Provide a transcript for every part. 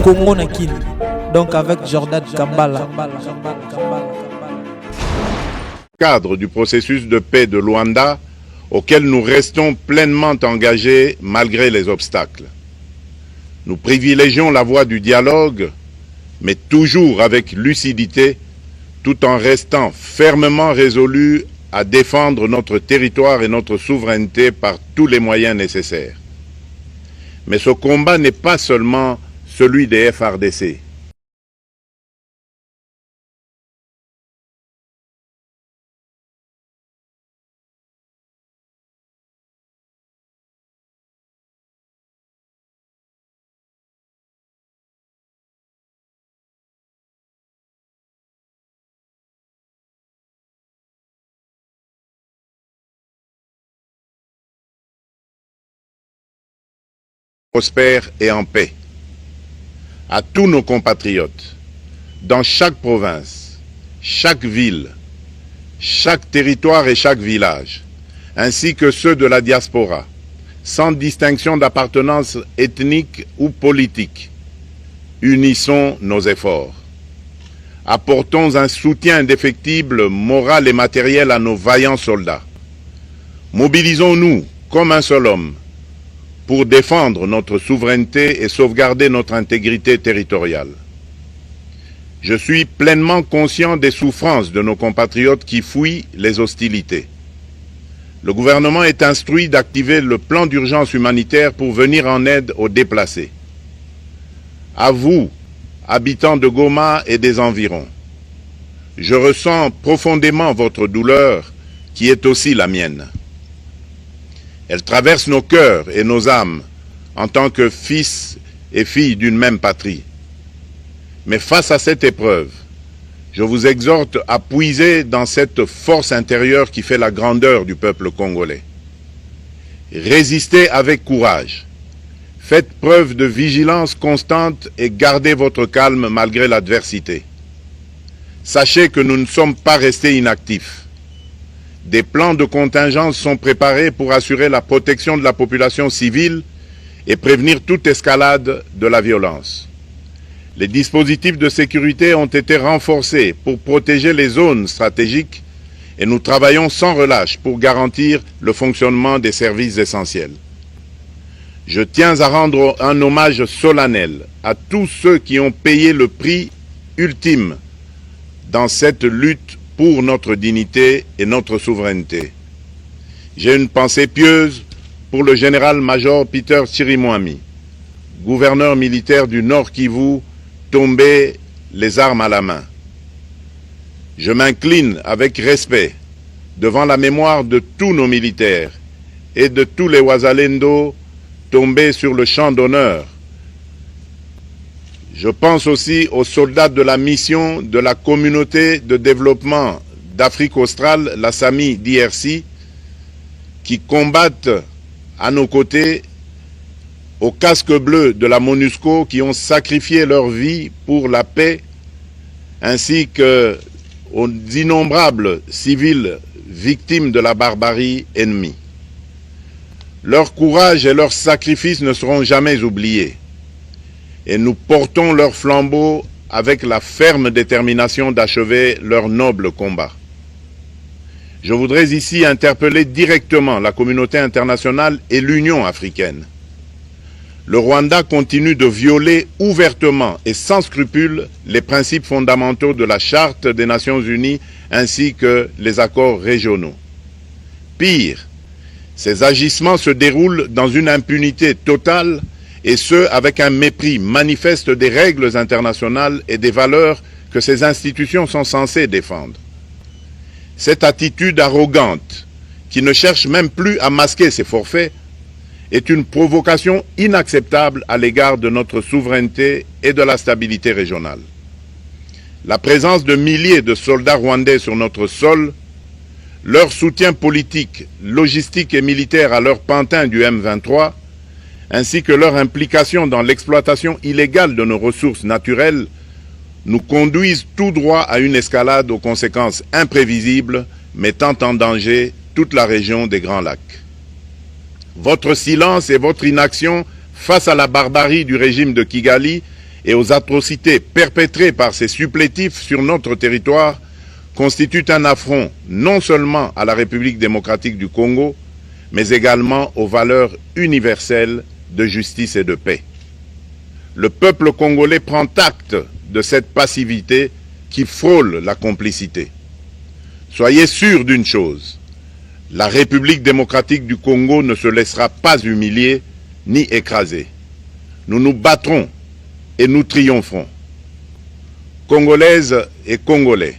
Congo Nakin, donc avec Jordan Kambala. Cadre du processus de paix de Luanda, auquel nous restons pleinement engagés malgré les obstacles. Nous privilégions la voie du dialogue, mais toujours avec lucidité, tout en restant fermement résolus à défendre notre territoire et notre souveraineté par tous les moyens nécessaires. Mais ce combat n'est pas seulement celui des FARDC. Prospère et en paix. À tous nos compatriotes, dans chaque province, chaque ville, chaque territoire et chaque village, ainsi que ceux de la diaspora, sans distinction d'appartenance ethnique ou politique, unissons nos efforts. Apportons un soutien indéfectible, moral et matériel à nos vaillants soldats. Mobilisons-nous comme un seul homme pour défendre notre souveraineté et sauvegarder notre intégrité territoriale. Je suis pleinement conscient des souffrances de nos compatriotes qui fuient les hostilités. Le gouvernement est instruit d'activer le plan d'urgence humanitaire pour venir en aide aux déplacés. À vous, habitants de Goma et des environs, je ressens profondément votre douleur qui est aussi la mienne. Elle traverse nos cœurs et nos âmes en tant que fils et filles d'une même patrie. Mais face à cette épreuve, je vous exhorte à puiser dans cette force intérieure qui fait la grandeur du peuple congolais. Résistez avec courage. Faites preuve de vigilance constante et gardez votre calme malgré l'adversité. Sachez que nous ne sommes pas restés inactifs. Des plans de contingence sont préparés pour assurer la protection de la population civile et prévenir toute escalade de la violence. Les dispositifs de sécurité ont été renforcés pour protéger les zones stratégiques et nous travaillons sans relâche pour garantir le fonctionnement des services essentiels. Je tiens à rendre un hommage solennel à tous ceux qui ont payé le prix ultime dans cette lutte pour notre dignité et notre souveraineté. J'ai une pensée pieuse pour le général-major Peter Chirimwami, gouverneur militaire du Nord Kivu, tombé les armes à la main. Je m'incline avec respect devant la mémoire de tous nos militaires et de tous les Wazalendo tombés sur le champ d'honneur. Je pense aussi aux soldats de la mission de la communauté de développement d'Afrique australe, la SAMI DRC, qui combattent à nos côtés, aux casques bleus de la MONUSCO, qui ont sacrifié leur vie pour la paix, ainsi qu'aux innombrables civils victimes de la barbarie ennemie. Leur courage et leur sacrifice ne seront jamais oubliés. Et nous portons leur flambeau avec la ferme détermination d'achever leur noble combat. Je voudrais ici interpeller directement la communauté internationale et l'Union africaine. Le Rwanda continue de violer ouvertement et sans scrupule les principes fondamentaux de la Charte des Nations Unies ainsi que les accords régionaux. Pire, ces agissements se déroulent dans une impunité totale et ce, avec un mépris manifeste des règles internationales et des valeurs que ces institutions sont censées défendre. Cette attitude arrogante, qui ne cherche même plus à masquer ses forfaits, est une provocation inacceptable à l'égard de notre souveraineté et de la stabilité régionale. La présence de milliers de soldats rwandais sur notre sol, leur soutien politique, logistique et militaire à leur pantin du M23, ainsi que leur implication dans l'exploitation illégale de nos ressources naturelles, nous conduisent tout droit à une escalade aux conséquences imprévisibles, mettant en danger toute la région des Grands Lacs. Votre silence et votre inaction face à la barbarie du régime de Kigali et aux atrocités perpétrées par ces supplétifs sur notre territoire constituent un affront non seulement à la République démocratique du Congo, mais également aux valeurs universelles de justice et de paix. Le peuple congolais prend acte de cette passivité qui frôle la complicité. Soyez sûrs d'une chose, la République démocratique du Congo ne se laissera pas humilier ni écraser. Nous nous battrons et nous triompherons. Congolaises et Congolais,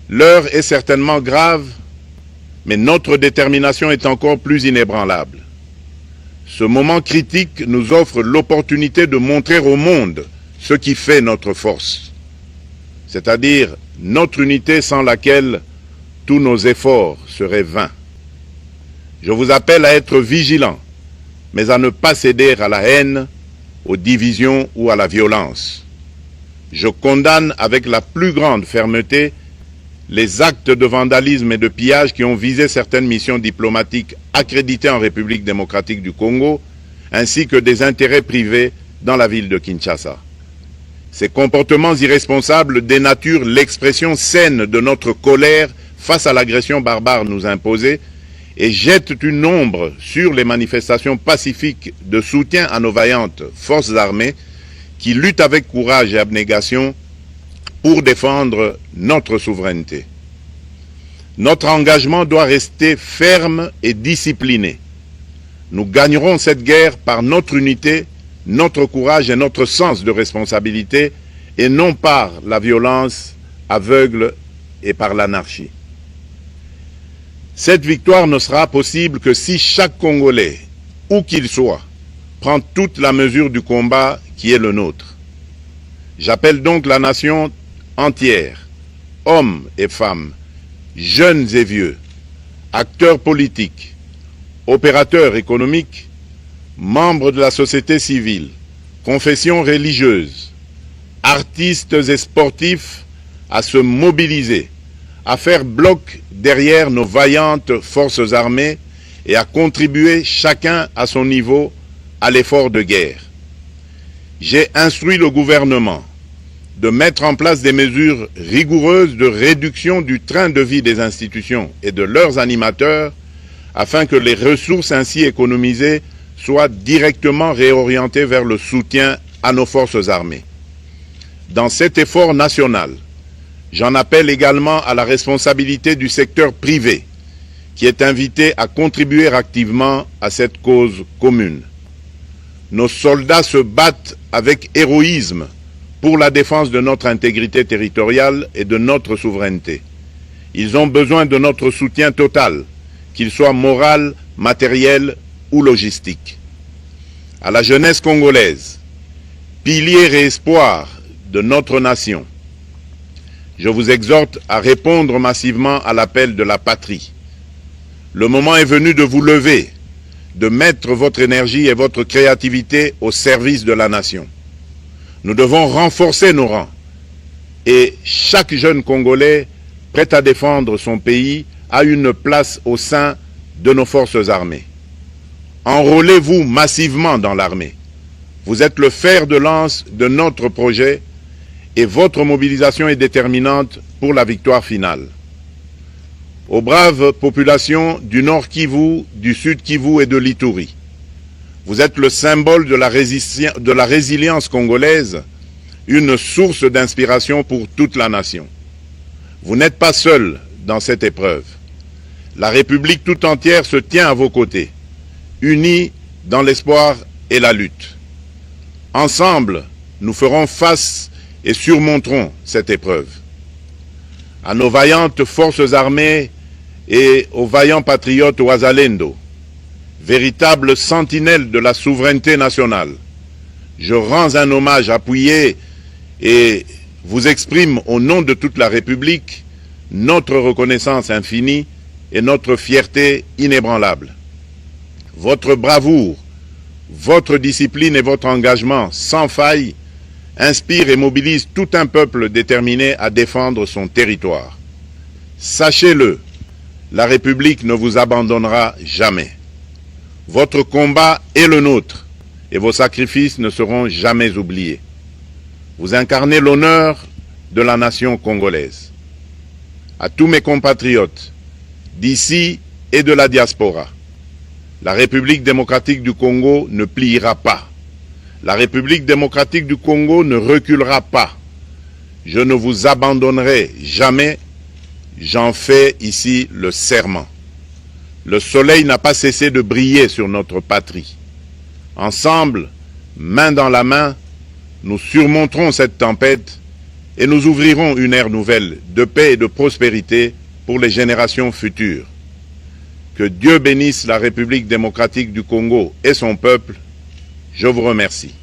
l'heure est certainement grave, mais notre détermination est encore plus inébranlable. Ce moment critique nous offre l'opportunité de montrer au monde ce qui fait notre force, c'est-à-dire notre unité sans laquelle tous nos efforts seraient vains. Je vous appelle à être vigilants, mais à ne pas céder à la haine, aux divisions ou à la violence. Je condamne avec la plus grande fermeté les actes de vandalisme et de pillage qui ont visé certaines missions diplomatiques accréditées en République démocratique du Congo, ainsi que des intérêts privés dans la ville de Kinshasa. Ces comportements irresponsables dénaturent l'expression saine de notre colère face à l'agression barbare nous imposée et jettent une ombre sur les manifestations pacifiques de soutien à nos vaillantes forces armées qui luttent avec courage et abnégation pour défendre notre souveraineté. Notre engagement doit rester ferme et discipliné. Nous gagnerons cette guerre par notre unité, notre courage et notre sens de responsabilité, et non par la violence aveugle et par l'anarchie. Cette victoire ne sera possible que si chaque Congolais, où qu'il soit, prend toute la mesure du combat qui est le nôtre. J'appelle donc la nation entière, hommes et femmes, jeunes et vieux, acteurs politiques, opérateurs économiques, membres de la société civile, confessions religieuses, artistes et sportifs à se mobiliser, à faire bloc derrière nos vaillantes forces armées et à contribuer chacun à son niveau à l'effort de guerre. J'ai instruit le gouvernement de mettre en place des mesures rigoureuses de réduction du train de vie des institutions et de leurs animateurs afin que les ressources ainsi économisées soient directement réorientées vers le soutien à nos forces armées. Dans cet effort national, j'en appelle également à la responsabilité du secteur privé, qui est invité à contribuer activement à cette cause commune. Nos soldats se battent avec héroïsme pour la défense de notre intégrité territoriale et de notre souveraineté. Ils ont besoin de notre soutien total, qu'il soit moral, matériel ou logistique. À la jeunesse congolaise, pilier et espoir de notre nation, je vous exhorte à répondre massivement à l'appel de la patrie. Le moment est venu de vous lever, de mettre votre énergie et votre créativité au service de la nation. Nous devons renforcer nos rangs et chaque jeune Congolais prêt à défendre son pays a une place au sein de nos forces armées. Enrôlez-vous massivement dans l'armée. Vous êtes le fer de lance de notre projet et votre mobilisation est déterminante pour la victoire finale. Aux braves populations du Nord Kivu, du Sud Kivu et de l'Ituri, vous êtes le symbole de la résilience congolaise, une source d'inspiration pour toute la nation. Vous n'êtes pas seuls dans cette épreuve. La République tout entière se tient à vos côtés, unis dans l'espoir et la lutte. Ensemble, nous ferons face et surmonterons cette épreuve. À nos vaillantes forces armées et aux vaillants patriotes Wazalendo, véritables sentinelles de la souveraineté nationale, je rends un hommage appuyé et vous exprime au nom de toute la République notre reconnaissance infinie et notre fierté inébranlable. Votre bravoure, votre discipline et votre engagement sans faille inspirent et mobilisent tout un peuple déterminé à défendre son territoire. Sachez-le, la République ne vous abandonnera jamais. Votre combat est le nôtre et vos sacrifices ne seront jamais oubliés. Vous incarnez l'honneur de la nation congolaise. À tous mes compatriotes d'ici et de la diaspora, la République démocratique du Congo ne pliera pas. La République démocratique du Congo ne reculera pas. Je ne vous abandonnerai jamais. J'en fais ici le serment. Le soleil n'a pas cessé de briller sur notre patrie. Ensemble, main dans la main, nous surmonterons cette tempête et nous ouvrirons une ère nouvelle de paix et de prospérité pour les générations futures. Que Dieu bénisse la République démocratique du Congo et son peuple. Je vous remercie.